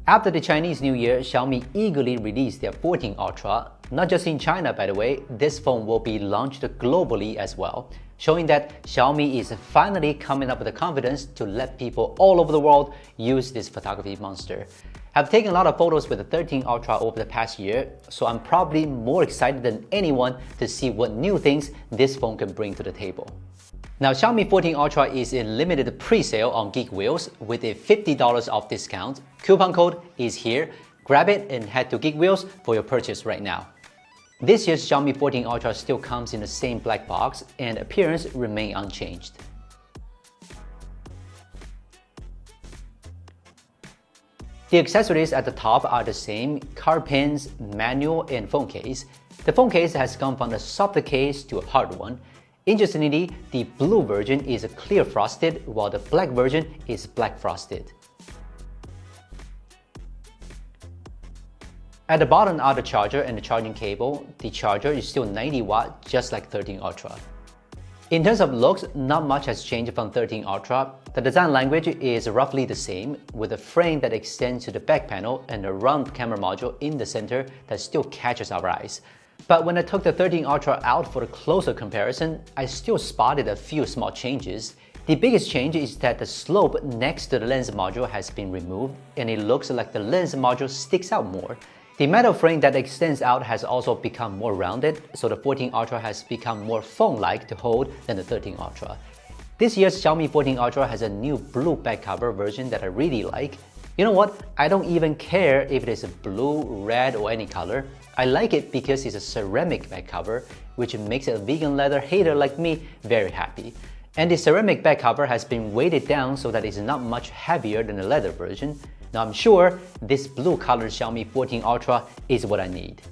After the Chinese New Year, Xiaomi eagerly released their 14 Ultra. Not just in China, by the way, this phone will be launched globally as well, showing that Xiaomi is finally coming up with the confidence to let people all over the world use this photography monster. I've taken a lot of photos with the 13 Ultra over the past year, so I'm probably more excited than anyone to see what new things this phone can bring to the table. Now, Xiaomi 14 Ultra is in limited pre-sale on Geek Wheels with a $50 off discount. Coupon code is here. Grab it and head to Geek Wheels for your purchase right now. This year's Xiaomi 14 Ultra still comes in the same black box and appearance remain unchanged. The accessories at the top are the same: card pins, manual, and phone case. The phone case has gone from a softer case to a hard one. Interestingly, the blue version is clear frosted while the black version is black frosted. At the bottom are the charger and the charging cable. The charger is still 90 watt, just like 13 Ultra. In terms of looks, not much has changed from 13 Ultra. The design language is roughly the same, with a frame that extends to the back panel and a round camera module in the center that still catches our eyes. But when I took the 13 Ultra out for a closer comparison, I still spotted a few small changes. The biggest change is that the slope next to the lens module has been removed, and it looks like the lens module sticks out more. The metal frame that extends out has also become more rounded, so the 14 Ultra has become more phone-like to hold than the 13 Ultra. This year's Xiaomi 14 Ultra has a new blue back cover version that I really like. You know what? I don't even care if it is blue, red, or any color. I like it because it's a ceramic back cover, which makes a vegan leather hater like me very happy. And the ceramic back cover has been weighted down so that it's not much heavier than the leather version. Now I'm sure this blue colored Xiaomi 14 Ultra is what I need.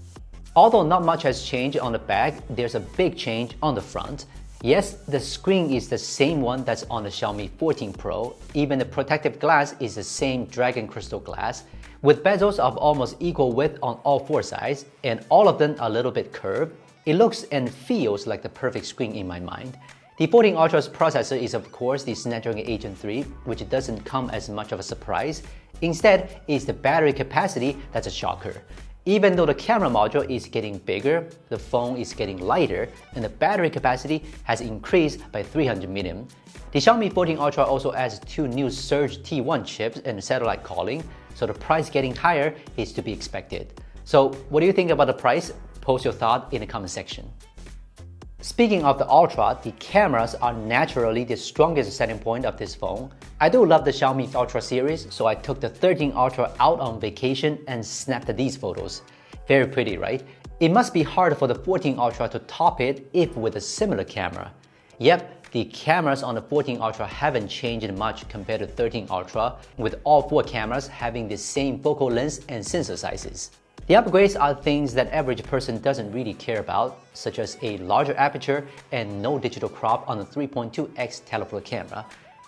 Although not much has changed on the back, there's a big change on the front. Yes, the screen is the same one that's on the Xiaomi 14 Pro. Even the protective glass is the same dragon crystal glass, with bezels of almost equal width on all four sides, and all of them a little bit curved. It looks and feels like the perfect screen in my mind. The 14 Ultra's processor is of course the Snapdragon 8 Gen 3, which doesn't come as much of a surprise. Instead, it's the battery capacity that's a shocker. Even though the camera module is getting bigger, the phone is getting lighter, and the battery capacity has increased by 300 milliamp. The Xiaomi 14 Ultra also adds two new Surge T1 chips and satellite calling, so the price getting higher is to be expected. So what do you think about the price? Post your thought in the comment section. Speaking of the Ultra, the cameras are naturally the strongest selling point of this phone. I do love the Xiaomi Ultra series, so I took the 13 Ultra out on vacation and snapped these photos. Very pretty, right? It must be hard for the 14 Ultra to top it if with a similar camera. Yep, the cameras on the 14 Ultra haven't changed much compared to 13 Ultra, with all four cameras having the same focal length and sensor sizes. The upgrades are things that average person doesn't really care about, such as a larger aperture and no digital crop on the 3.2x telephoto camera.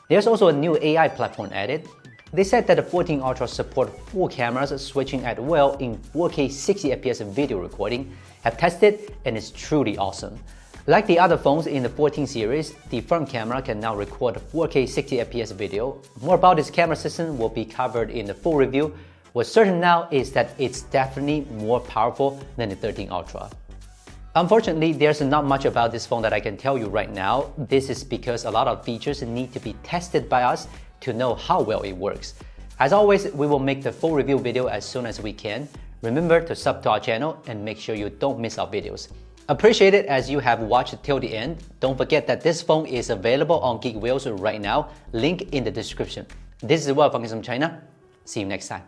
There's also a new AI platform added. They said that the 14 Ultra support 4 cameras switching at will in 4K 60fps video recording. I've tested and it's truly awesome. Like the other phones in the 14 series, the front camera can now record 4K 60fps video. More about this camera system will be covered in the full review. What's certain now is that it's definitely more powerful than the 13 Ultra. Unfortunately, there's not much about this phone that I can tell you right now. This is because a lot of features need to be tested by us to know how well it works. As always, we will make the full review video as soon as we can. Remember to sub to our channel and make sure you don't miss our videos. Appreciate it as you have watched till the end. Don't forget that this phone is available on Geek Wheels right now. Link in the description. This is Will from Gizmochina. See you next time.